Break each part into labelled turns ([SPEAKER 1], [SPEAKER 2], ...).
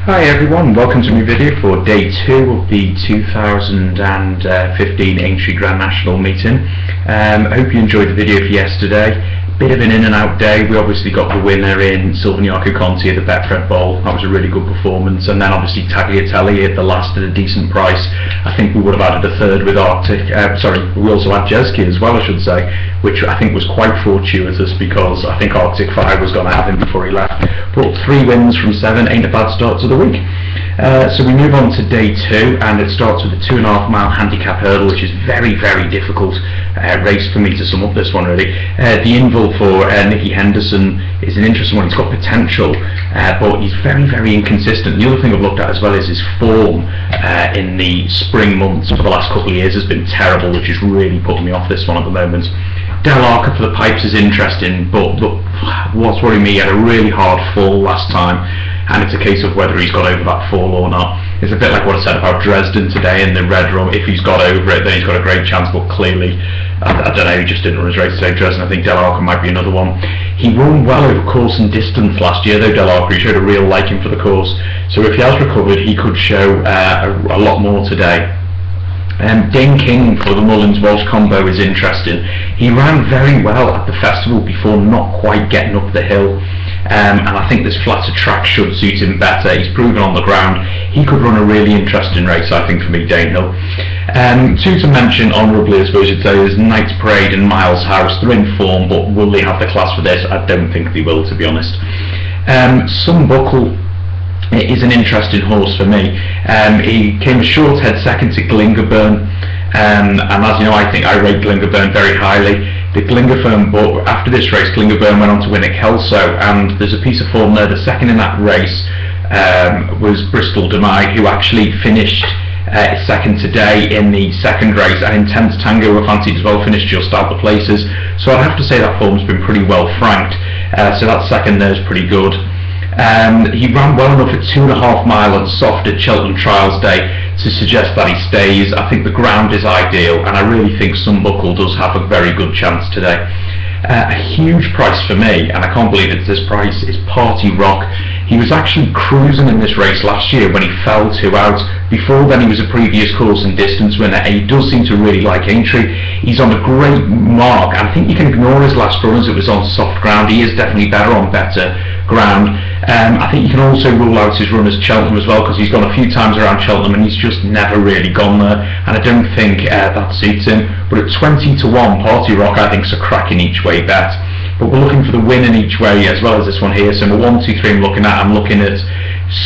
[SPEAKER 1] Hi everyone, welcome to my video for day 2 of the 2015 Aintree Grand National meeting. I hope you enjoyed the video for yesterday. Bit of an in and out day. We obviously got the winner in Silvaniaco Conti at the Betfred Bowl. That was a really good performance, and then obviously Tagliatelle at the last at a decent price. I think we would have added a third with Arctic, we also had Jeski as well, I should say, which I think was quite fortuitous because I think Arctic Fire was going to have him before he left. But 3 wins from 7 ain't a bad start to the week. So we move on to day 2, and it starts with a 2.5 mile handicap hurdle, which is very difficult race for me to sum up this one really. The Invul for Nicky Henderson is an interesting one. He's got potential, but he's very inconsistent. The other thing I've looked at as well is his form in the spring months for the last couple of years has been terrible, which is really putting me off this one at the moment. Del Arca for the Pipes is interesting, but look, what's worrying me, he had a really hard fall last time, and it's a case of whether he's got over that fall or not. It's a bit like what I said about Dresden today in the Red Rum. If he's got over it, then he's got a great chance, but clearly, I don't know, he just didn't run his race today. Dresden, I think Del Arca might be another one. He run well over course and distance last year though, Del Arca. He showed a real liking for the course, so if he has recovered, he could show a lot more today. Dane King for the Mullins Walsh combo is interesting. He ran very well at the festival before not quite getting up the hill, and I think this flatter track should suit him better. He's proven on the ground he could run a really interesting race, I think, for me, Dane Hill. 2 to mention honourably, I suppose you'd say, is Knight's Parade and Miles House. They're in form, but will they have the class for this? I don't think they will, to be honest. Sunbuckle is an interesting horse for me. He came a short head second to Glingerburn, and as you know, I think I rate Glingerburn very highly. The Glingerburn, but after this race, Glingerburn went on to win at Kelso, and there's a piece of form there. The second in that race was Bristol Demai, who actually finished second today in the second race, and Intense Tango were fancied as well, finished just out the places. So I'd have to say that form's been pretty well franked. So that second there is pretty good. He ran well enough at 2.5 mile and soft at Cheltenham Trials Day to suggest that he stays. I think the ground is ideal, and I really think Sunbuckle does have a very good chance today. A huge price for me, and I can't believe it's this price, is Party Rock. He was actually cruising in this race last year when he fell 2 out. Before then he was a previous course and distance winner, and he does seem to really like Aintree. He's on a great mark. I think you can ignore his last run as it was on soft ground. He is definitely better on better ground. I think you can also rule out his run as Cheltenham as well, because he's gone a few times around Cheltenham and he's just never really gone there, and I don't think that suits him. But at 20 to 1, Party Rock I think is a cracking each way bet. But we're looking for the win in each way as well as this one here. So my 1, 2, 3 I'm looking at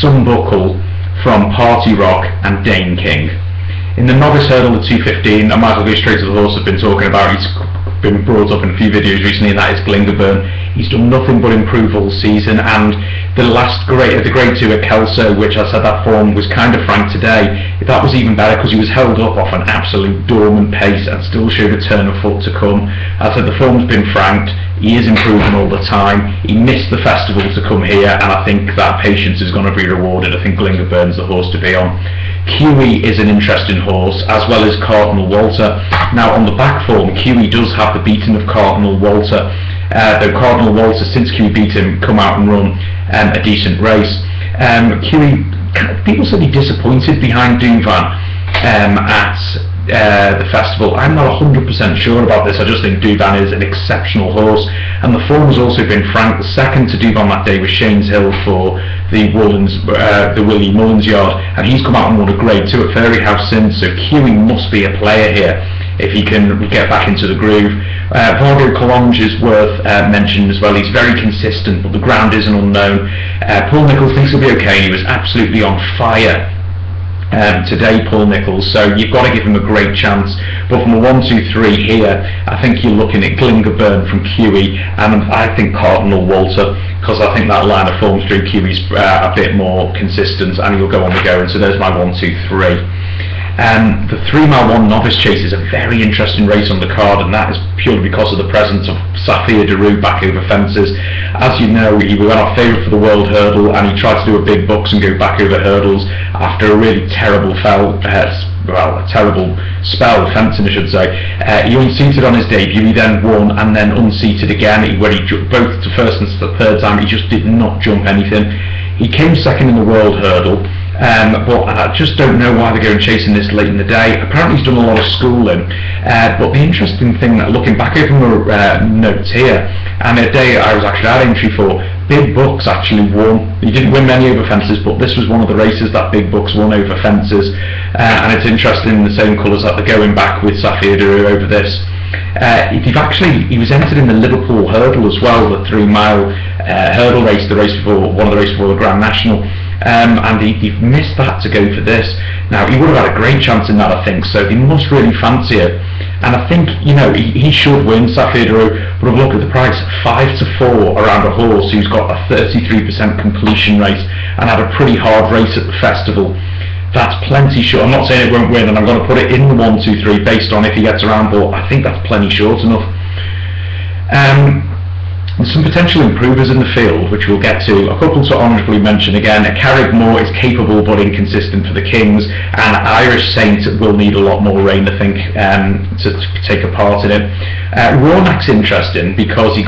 [SPEAKER 1] Sunbuckle from Party Rock and Dane King. In the novice hurdle at 2:15, I might as well go straight to the horse I've been talking about. He's been brought up in a few videos recently, and that is Glingerburn. He's done nothing but improve all season, and the grade 2 at Kelso, which I said that form was kind of frank today, that was even better because he was held up off an absolute dormant pace and still showed a turn of foot to come. As I said, the form's been franked. He is improving all the time. He missed the festival to come here, and I think that patience is going to be rewarded. I think Glingerburn's the horse to be on. Kiwi is an interesting horse, as well as Cardinal Walter. Now on the back form, Kiwi does have the beating of Cardinal Walter, though Cardinal Walter, since Kiwi beat him, come out and run a decent race. Kiwi, people said he disappointed behind Duvan at the festival. I'm not 100% sure about this. I just think Duvan is an exceptional horse, and the form has also been frank. The second to Duvan that day was Shane's Hill for the Willie Mullins yard, and he's come out and won a grade 2 at Fairyhouse since, so Kiwi must be a player here if he can get back into the groove. Vargo Collonge is worth mentioning as well. He's very consistent, but the ground is an unknown. Paul Nicholls thinks he'll be okay. He was absolutely on fire today, Paul Nicholls, so you've got to give him a great chance. But from a 1, 2, 3 here, I think you're looking at Glingerburn from Kiwi, and I think Cardinal Walter, because I think that line of form through Kiwi's a bit more consistent, and he'll go on the go. And so there's my 1, 2, 3. The 3 mile 1 novice chase is a very interesting race on the card, and that is purely because of the presence of Safir Daru back over fences. As you know, he went off favourite for the World Hurdle, and he tried to do a big bucks and go back over hurdles after a really terrible spell, fencing I should say. He unseated on his debut, he then won and then unseated again, where he both the first and the third time he just did not jump anything. He came second in the world hurdle, but I just don't know why they're going chasing this late in the day. Apparently he's done a lot of schooling, but the interesting thing, looking back over my notes here, and a day I was actually at Aintree for, Big Bucks actually won. He didn't win many over fences, but this was one of the races that Big Bucks won over fences, and it's interesting, the same colours that they're going back with Safia Daru over this. He was entered in the Liverpool hurdle as well, the 3 mile hurdle race, one of the races before the Grand National, and he missed that to go for this. Now he would have had a great chance in that, I think, so he must really fancy it, and I think, you know, he should win, Safia Daru, but I've looked at the price, 5-4 around a horse who's got a 33% completion rate and had a pretty hard race at the festival. That's plenty short. I'm not saying it won't win, and I'm going to put it in the 1, 2, 3 based on if he gets around, but I think that's plenty short enough. There's some potential improvers in the field, which we'll get to. A couple to honourably mention again. Carrickmore is capable but inconsistent for the Kings, and Irish Saint will need a lot more rain, I think, to take a part in it. Rawnack's interesting because he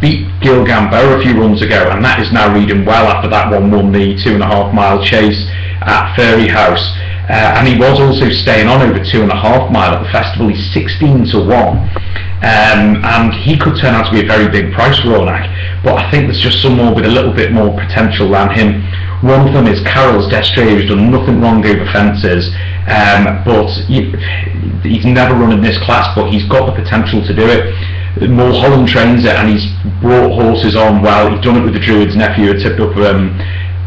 [SPEAKER 1] beat Gil Gamboa a few runs ago, and that is now reading well after that one won the 2.5 mile chase at Fairy House, and he was also staying on over 2.5 mile at the festival. He's 16-1, and he could turn out to be a very big price, Rawnack, but I think there's just someone with a little bit more potential than him. One of them is Carol's Destrier, who's done nothing wrong over fences, but he's never run in this class, but he's got the potential to do it. Mulholland trains it, and he's brought horses on well. He's done it with the Druid's nephew, who tipped up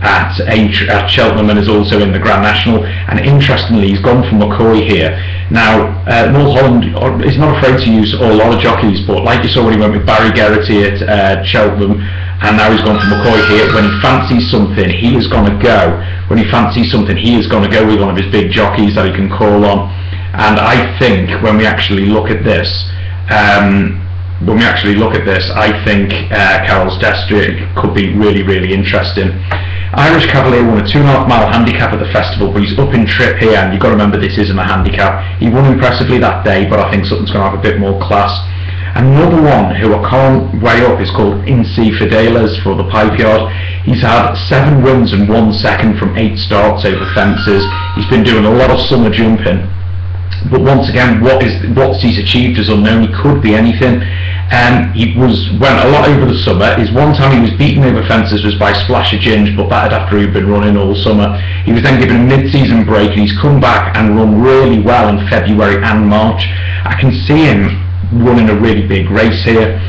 [SPEAKER 1] at Cheltenham and is also in the Grand National, and interestingly he's gone for McCoy here. Now Mulholland is not afraid to use a lot of jockeys, but like you saw when he went with Barry Geraghty at Cheltenham, and now he's gone for McCoy here. When he fancies something, he is going to go. When he fancies something, he is going to go with one of his big jockeys that he can call on, and I think when we actually look at this, I think Carol's Destrier could be really, really interesting. Irish Cavalier won a 2.5 mile handicap at the festival, but he's up in trip here, and you've got to remember this isn't a handicap. He won impressively that day, but I think something's going to have a bit more class. Another one who I can't weigh up is called Aintree for the Pipe Yard. He's had 7 wins and 1 second from 8 starts over fences. He's been doing a lot of summer jumping, but once again, what he's achieved is unknown. He could be anything. He went a lot over the summer. His one time he was beaten over fences was by Splash of Ginge, but that had after he'd been running all summer. He was then given a mid-season break, and he's come back and run really well in February and March. I can see him running a really big race here.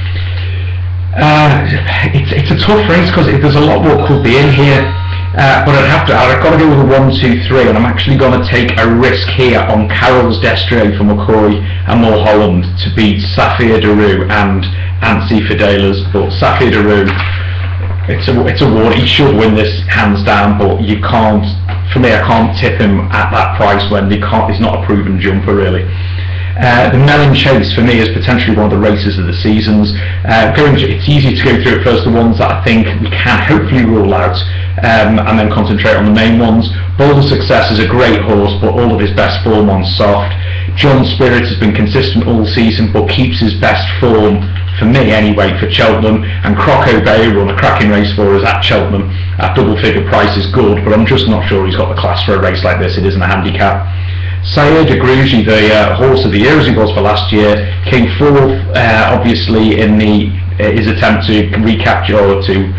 [SPEAKER 1] It's a tough race because there's a lot more could be in here. But I've got to go with a 1, 2, 3, and I'm actually going to take a risk here on Carol's Destrier for McCoy and Mulholland to beat Safia Daru and Aintree. But Safia Daru, it's a war. He should win this hands down, but you can't. For me, I can't tip him at that price when he's not a proven jumper really. The Melon Chase for me is potentially one of the races of the seasons. It's easy to go through at first the ones that I think we can hopefully rule out, and then concentrate on the main ones. Boulder Success is a great horse, but all of his best form on soft. John Spirit has been consistent all season, but keeps his best form, for me anyway, for Cheltenham. And Croco Bay, who run a cracking race for us at Cheltenham at double figure price, is good, but I'm just not sure he's got the class for a race like this. It isn't a handicap. Sayed Agruji, the horse of the year as he was for last year, came 4th obviously in his attempt to recapture or to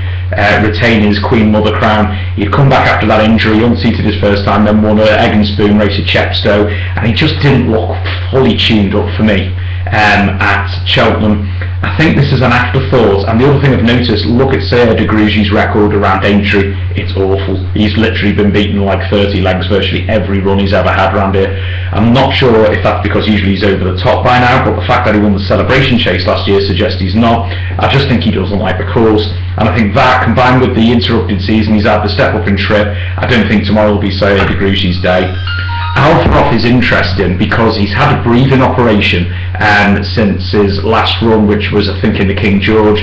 [SPEAKER 1] retain his Queen Mother crown. He'd come back after that injury, unseated his first time, then won an Egg and Spoon race at Chepstow, and he just didn't look fully tuned up for me at Cheltenham. I think this is an afterthought, and the other thing I've noticed, look at Sayed Agruji's record around Aintree. It's awful. He's literally been beaten like 30 legs virtually every run he's ever had around here. I'm not sure if that's because usually he's over the top by now, but the fact that he won the Celebration Chase last year suggests he's not. I just think he doesn't like the course, and I think that combined with the interrupted season he's had, the step up in trip, I don't think tomorrow will be Sayed Agruji's day. Alfroth is interesting because he's had a breathing operation since his last run, which was I think in the King George,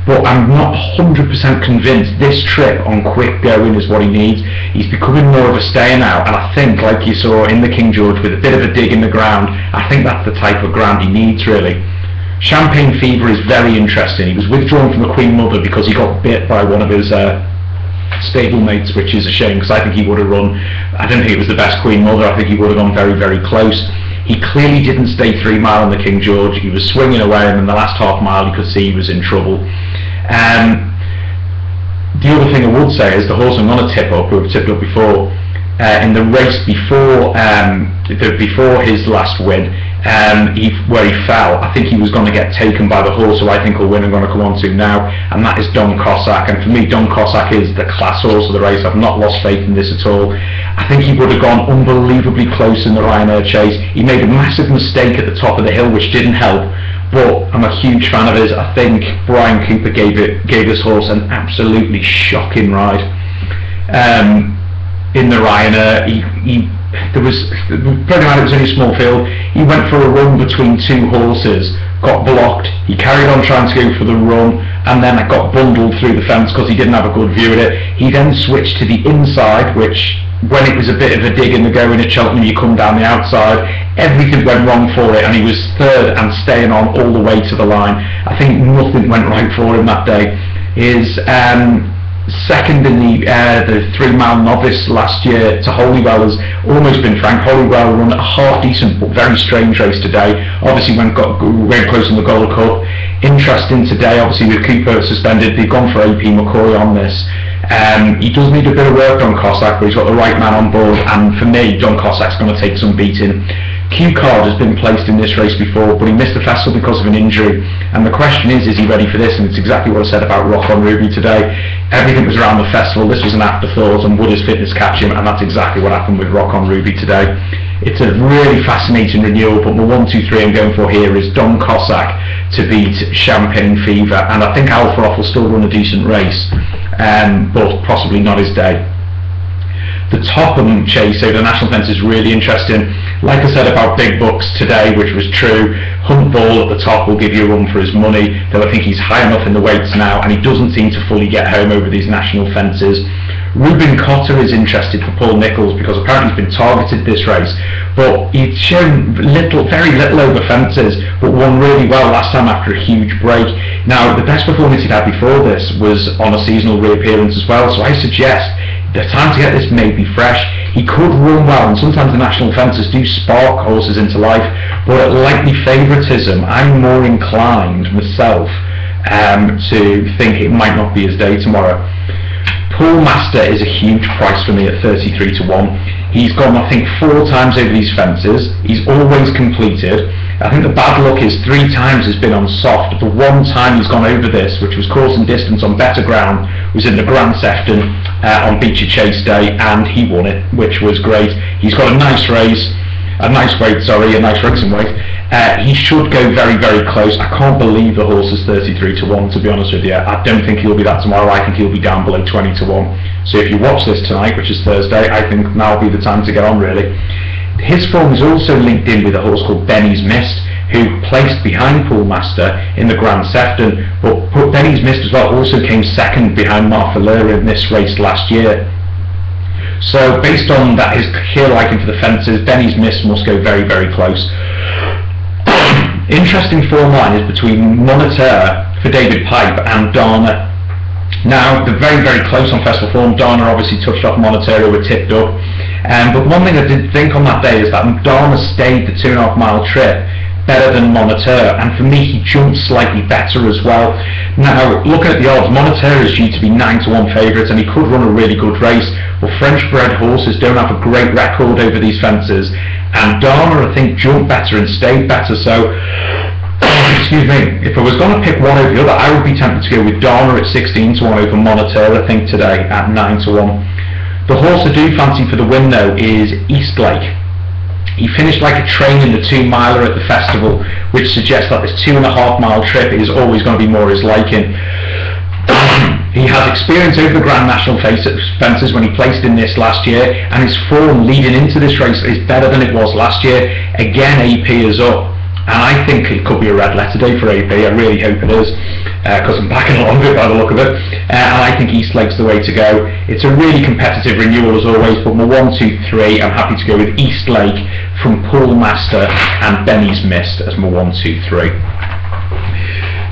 [SPEAKER 1] but I'm not 100% convinced this trip on quick going is what he needs. He's becoming more of a stayer now, and I think, like you saw in the King George with a bit of a dig in the ground, I think that's the type of ground he needs really. Champagne Fever is very interesting. He was withdrawn from the Queen Mother because he got bit by one of his stablemates, which is a shame because I think he would have run. I don't think it was the best Queen Mother. I think he would have gone very, very close. He clearly didn't stay 3 mile on the King George. He was swinging away, and in the last half mile you could see he was in trouble. The other thing I would say is the horse I'm going to tip up, who I've tipped up before, in the race before his last win, where he fell, I think he was going to get taken by the horse who I think will win. I'm going to come on to now, and that is Don Cossack. And for me, Don Cossack is the class horse of the race. I've not lost faith in this at all. I think he would have gone unbelievably close in the Ryanair chase. He made a massive mistake at the top of the hill, which didn't help. But I'm a huge fan of his. I think Brian Cooper gave this horse an absolutely shocking ride. In the Ryanair, it was only a small field. He went for a run between 2 horses, got blocked. He carried on trying to go for the run, and then it got bundled through the fence because he didn't have a good view of it. He then switched to the inside, which, when it was a bit of a dig in the going at Cheltenham, you come down the outside. Everything went wrong for it, and he was third and staying on all the way to the line. I think nothing went right for him that day. His second in the 3 mile novice last year to Holywell has almost been franked. Holywell run a half decent but very strange race today. Obviously went close on the Gold Cup. Interesting today, obviously with Cooper suspended, they've gone for AP McCoy on this. He does need a bit of work on Cossack, but he's got the right man on board, and for me, Don Cossack's going to take some beating. Q Card has been placed in this race before, but he missed the festival because of an injury, and the question is he ready for this? And it's exactly what I said about Rock on Ruby today. Everything was around the festival, this was an afterthought, and would his fitness catch him? And that's exactly what happened with Rock on Ruby today. It's a really fascinating renewal, but my 1, 2, 3 I'm going for here is Don Cossack to beat Champagne Fever, and I think Alfroth will still run a decent race, but possibly not his day. The Topham chase over the national fence is really interesting. Like I said about Big Bucks today, which was true, Hunt Ball at the top will give you a run for his money, though I think he's high enough in the weights now, and he doesn't seem to fully get home over these national fences. Ruben Cotter is interested for Paul Nicholls because apparently he's been targeted this race, but he's shown very little over fences, but won really well last time after a huge break. Now, the best performance he'd had before this was on a seasonal reappearance as well, so I suggest the time to get this may be fresh. He could run well, and sometimes the national fences do spark horses into life, but at likely favouritism, I'm more inclined myself to think it might not be his day tomorrow. Pool Master is a huge price for me at 33 to 1. He's gone, I think, 4 times over these fences. He's always completed. I think the bad luck is 3 times has been on soft. The 1 time he's gone over this, which was course and distance on better ground, was in the Grand Sefton on Beecher Chase Day, and he won it, which was great. He's got a nice race, a nice racing weight. He should go very, very close. I can't believe the horse is 33 to 1, to be honest with you. I don't think he'll be that tomorrow. I think he'll be down below 20 to 1. So if you watch this tonight, which is Thursday, I think now will be the time to get on, really. His form is also linked in with a horse called Benny's Mist, who placed behind Pool Master in the Grand Sefton, but Benny's Mist as well also came second behind Martha Lura in this race last year. So based on that, his clear liking for the fences, Benny's Mist must go very, very close. Interesting form line is between Moniteur for David Pipe and Dana. Now, they're very, very close on festival form. Dana obviously touched off Moniteur, who were tipped up. But one thing I did think on that day is that Dana stayed the 2.5 mile trip better than Moniteur, and for me he jumped slightly better as well. Now, looking at the odds, Moniteur is due to be 9 to 1 favourite, and he could run a really good race, but French bred horses don't have a great record over these fences, and Dana I think jumped better and stayed better. So excuse me, if I was going to pick one over the other, I would be tempted to go with Dana at 16 to 1 over Moniteur, I think, today at 9 to 1. The horse I do fancy for the win though is Eastlake. He finished like a train in the 2 miler at the festival, which suggests that this 2.5 mile trip is always going to be more his liking. He has experience over the Grand National fences when he placed in this last year, and his form leading into this race is better than it was last year. Again, AP is up, and I think it could be a red letter day for AP. I really hope it is, because I'm backing along with it by the look of it, and I think Eastlake's the way to go. It's a really competitive renewal as always, but my 1, 2, 3, I'm happy to go with Eastlake from Pool Master and Benny's Mist as my 1, 2, 3.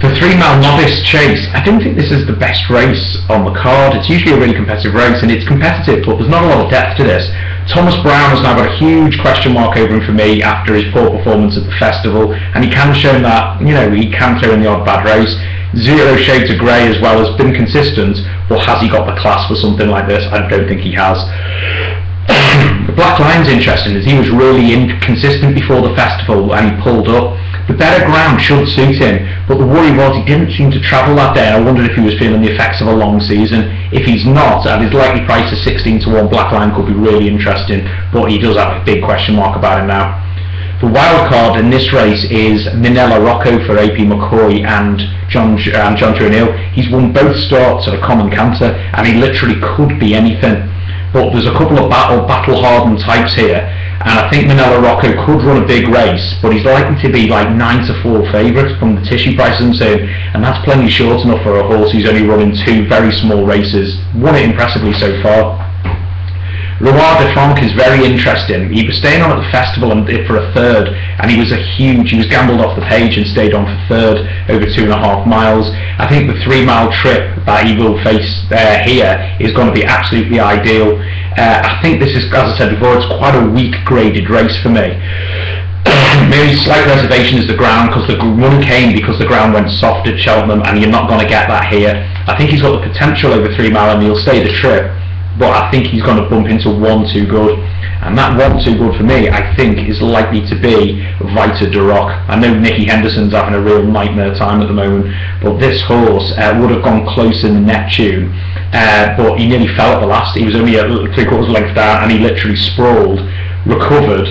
[SPEAKER 1] The 3 mile novice chase, I don't think this is the best race on the card. It's usually a really competitive race, and it's competitive, but there's not a lot of depth to this. Thomas Brown has now got a huge question mark over him for me after his poor performance at the festival, and he can show that, you know, he can throw in the odd bad race. Zero Shades of Grey as well has been consistent, but has he got the class for something like this? I don't think he has. The Black Lion's interesting, as he was really inconsistent before the festival and he pulled up. The better ground should suit him, but the worry was he didn't seem to travel that day, and I wondered if he was feeling the effects of a long season. If he's not, at his likely price of 16-1, Black Lion could be really interesting, but he does have a big question mark about him now. The wild card in this race is Minella Rocco for AP McCoy and John O'Neill. He's won both starts at a common canter, and he literally could be anything. But there's a couple of battle-hardened types here, and I think Minella Rocco could run a big race, but he's likely to be like 9-4 favourite from the tissue price I'm saying, and that's plenty short enough for a horse who's only running 2 very small races. Won it impressively so far. Roi de France is very interesting. He was staying on at the festival for a third, and he was gambled off the page and stayed on for third over 2.5 miles. I think the 3 mile trip that he will face here is going to be absolutely ideal. I think this is, as I said before, it's quite a weak graded race for me. Maybe slight reservation is the ground, because the run came because the ground went soft at Cheltenham, and you're not going to get that here. I think he's got the potential over 3 mile, and he'll stay the trip. But I think he's going to bump into 1 Too Good, and that 1 Too Good for me, I think, is likely to be Vita de Rock. I know Nicky Henderson's having a real nightmare time at the moment, but this horse would have gone close in the Neptune, but he nearly fell at the last. He was only a 3/4 length down, and he literally sprawled, recovered,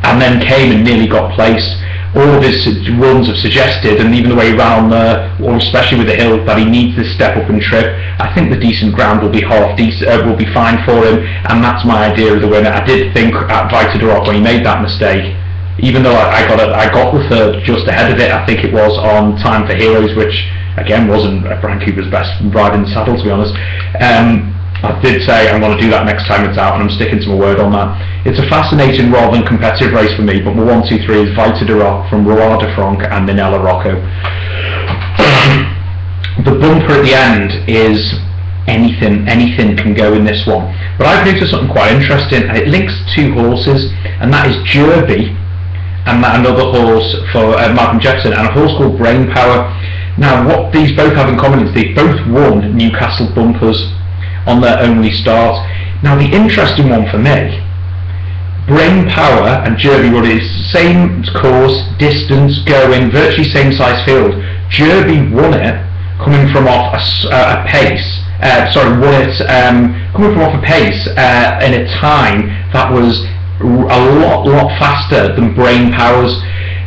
[SPEAKER 1] and then came and nearly got placed. All of his runs have suggested, and even the way he ran on there, or especially with the hill, that he needs this step up and trip. I think the decent ground will be will be fine for him, and that's my idea of the winner. I did think at Vita de Rock when he made that mistake, even though I got the third just ahead of it. I think it was on Time for Heroes, which again wasn't Brian Cooper's best ride in the saddle, to be honest. I did say I'm going to do that next time it's out, and I'm sticking to my word on that. It's a fascinating rather than competitive race for me, but my 1, 2, 3 is Vita de Rock from Roi de France and Minella Rocco. The bumper at the end is anything can go in this one. But I've noticed something quite interesting, and it links 2 horses, and that is Derby and another horse for Malcolm Jefferson, and a horse called Brain Power. Now, what these both have in common is they both won Newcastle bumpers on their only start. Now, the interesting one for me, Brain Power and Derby Wood is same course, distance, going, virtually same size field. Derby won it coming from off a pace. Coming from off a pace in a time that was a lot faster than Brain Power's.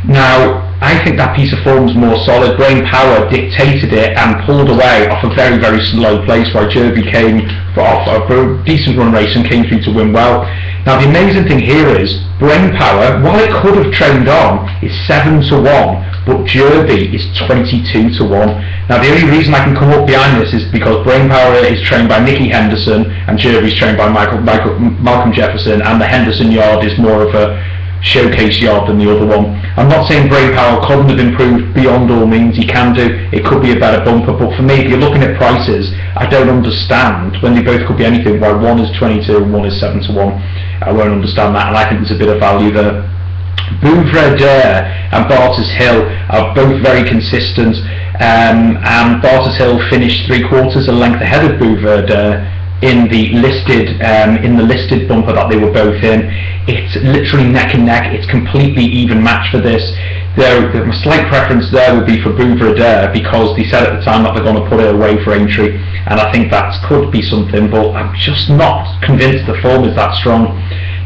[SPEAKER 1] Now, I think that piece of form's more solid. Brain Power dictated it and pulled away off a very, very slow place, while Derby came off a decent run race and came through to win well. Now, the amazing thing here is Brain Power, while it could have trained on, is 7-1, but Derby is 22-1. Now, the only reason I can come up behind this is because Brain Power is trained by Nicky Henderson and Derby's trained by Malcolm Jefferson, and the Henderson yard is more of a showcase yard than the other one. I'm not saying Brain Power couldn't have improved beyond all means, he can do, it could be a better bumper, but for me, if you're looking at prices, I don't understand, when they both could be anything, why one is 22 and one is 7-1. I won't understand that, and I think there's a bit of value there. Bouvredere and Barter's Hill are both very consistent, and Barter's Hill finished 3/4 a length ahead of Bouvredere in the listed bumper that they were both in. It's literally neck and neck. It's completely even match for this. My slight preference there would be for Bouvredere, because they said at the time that they're going to put it away for Aintree, and I think that could be something, but I'm just not convinced the form is that strong.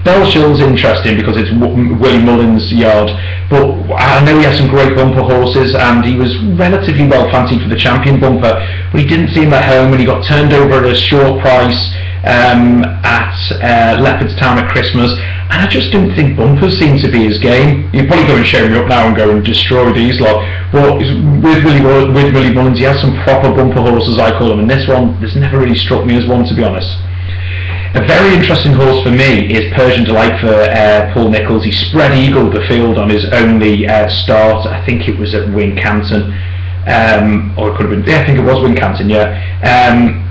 [SPEAKER 1] Belshill's interesting because it's Willie Mullins' yard, but I know he has some great bumper horses, and he was relatively well fancied for the champion bumper, but he didn't seem at home, and he got turned over at a short price at Leopardstown at Christmas, and I just don't think bumpers seem to be his game. You'd probably go and show me up now and go and destroy these lot, but with Willie Mullins, he has some proper bumper horses, I call them, and this one has never really struck me as one, to be honest. A very interesting horse for me is Persian Delight for Paul Nicholls. He spread eagled the field on his only start. I think it was at Wincanton. or it could have been, yeah, I think it was Wincanton, yeah.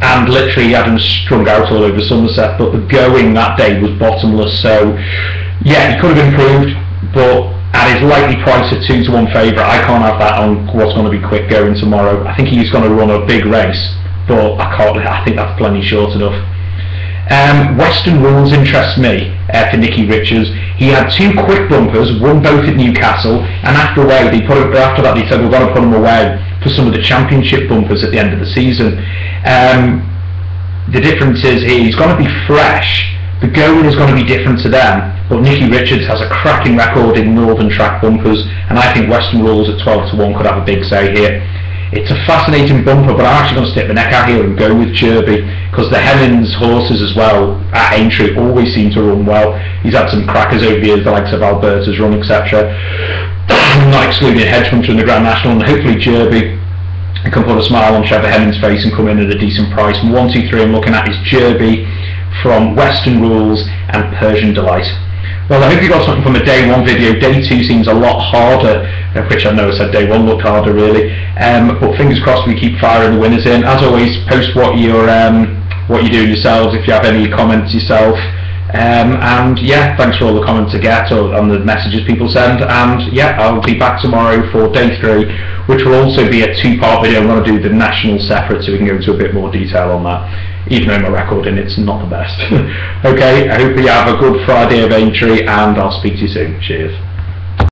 [SPEAKER 1] And literally had him strung out all over Somerset, but the going that day was bottomless. So yeah, he could have improved, but at his likely price of 2 to 1 favourite, I can't have that on what's going to be quick going tomorrow. I think he's going to run a big race, but I think that's plenty short enough. Western Rules interests me for Nicky Richards. He had 2 quick bumpers, won both at Newcastle, and after that they said we're going to put him away for some of the championship bumpers at the end of the season. The difference is here, he's going to be fresh. The going is going to be different to them, but Nicky Richards has a cracking record in Northern Track bumpers, and I think Western Rules at 12 to 1 could have a big say here. It's a fascinating bumper, but I'm actually going to stick my neck out here and go with Jerby, because the Hemmings horses as well at Aintree always seem to run well. He's had some crackers over the years, the likes of Alberta's Run, etc. Not excluding Hedgehunter in the Grand National, and hopefully Jerby can put a smile on Trevor Hemmings' face and come in at a decent price. And 1, 2, 3 I'm looking at is Jerby from Western Rules and Persian Delight. Well, I hope you got something from a day 1 video. Day 2 seems a lot harder, which I know I said day 1 looked harder really. But fingers crossed we keep firing the winners in. As always, post what you're doing yourselves, if you have any comments yourself. And yeah, thanks for all the comments I get on the messages people send. And yeah, I'll be back tomorrow for day 3, which will also be a 2-part video. I'm going to do the national separate so we can go into a bit more detail on that, even though my record in it's not the best. Okay, I hope you have a good Friday of Aintree, and I'll speak to you soon. Cheers.